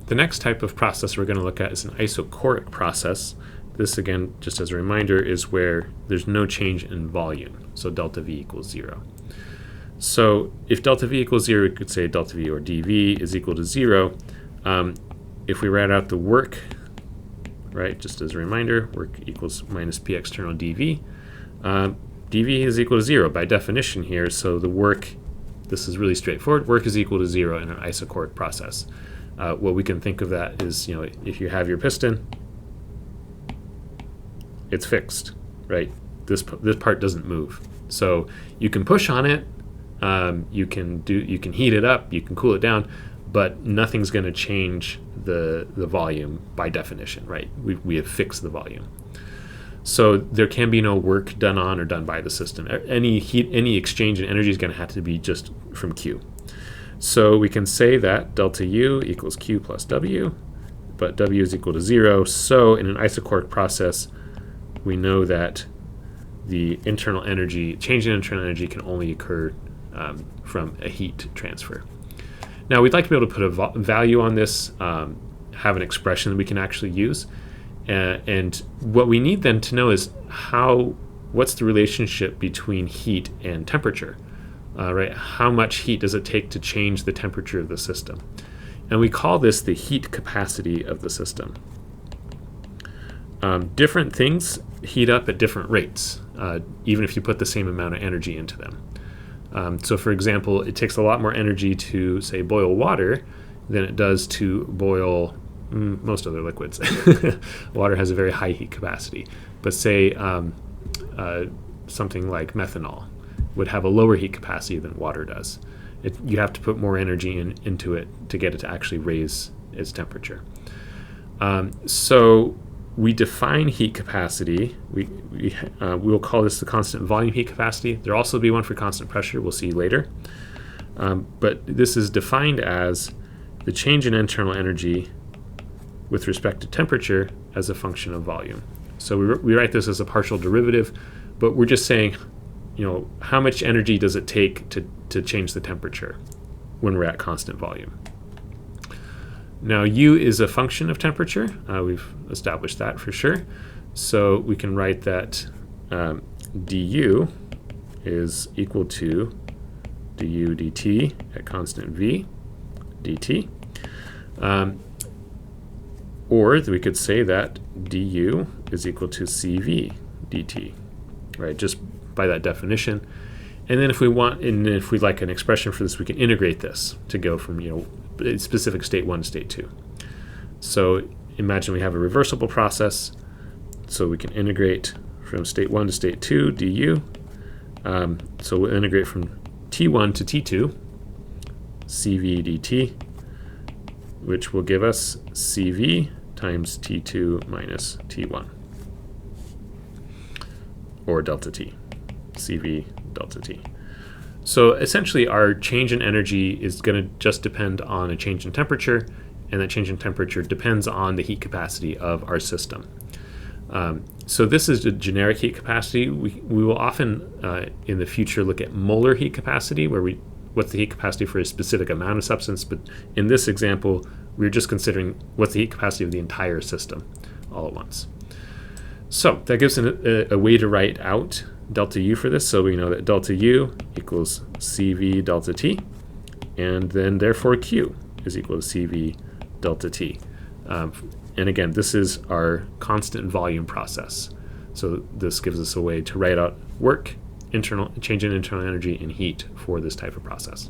The next type of process we're going to look at is an isochoric process. This, again, just as a reminder, is where there's no change in volume, so delta V equals 0. So if delta V equals 0, we could say delta V or dV is equal to 0. If we write out the work, right, just as a reminder, work equals minus P external dV. dV is equal to 0 by definition here, so the work, this is really straightforward, work is equal to 0 in an isochoric process. What we can think of that is, if you have your piston, it's fixed, right? This part doesn't move. So you can push on it, you can heat it up, you can cool it down, but nothing's going to change the volume by definition, right? We have fixed the volume. So there can be no work done on or done by the system. Any exchange in energy is going to have to be just from Q. So we can say that delta U equals Q plus W, but W is equal to 0. So in an isochoric process, we know that the internal energy, change in internal energy, can only occur from a heat transfer. Now we'd like to be able to put a value on this, have an expression that we can actually use. And what we need then to know is what's the relationship between heat and temperature, right? How much heat does it take to change the temperature of the system? And we call this the heat capacity of the system. Different things heat up at different rates, even if you put the same amount of energy into them. So for example, it takes a lot more energy to, say, boil water than it does to boil most other liquids. Water has a very high heat capacity, but say something like methanol would have a lower heat capacity than water does. You have to put more energy into it to get it to actually raise its temperature. So we define heat capacity. We'll call this the constant volume heat capacity. There'll also be one for constant pressure. We'll see later. But this is defined as the change in internal energy with respect to temperature as a function of volume. So we write this as a partial derivative, but we're just saying, how much energy does it take to change the temperature when we're at constant volume? Now, U is a function of temperature. We've established that for sure. So we can write that du is equal to du dt at constant V dt. Or we could say that du is equal to CV dt, right? Just by that definition. And then if we'd like an expression for this, we can integrate this to go from specific state 1 to state 2. So imagine we have a reversible process, so we can integrate from state 1 to state 2 du. So we'll integrate from T1 to T2 CV dt, which will give us CV times T2 minus T1, or delta T, CV delta T. So essentially our change in energy is going to just depend on a change in temperature, and that change in temperature depends on the heat capacity of our system. So this is a generic heat capacity. We will often in the future look at molar heat capacity, where what's the heat capacity for a specific amount of substance, but in this example we're just considering what's the heat capacity of the entire system all at once. So that gives a way to write out delta U for this. So we know that delta U equals CV delta T, and then therefore Q is equal to CV delta T. And again, this is our constant volume process. So this gives us a way to write out work, change in internal energy, and heat for this type of process.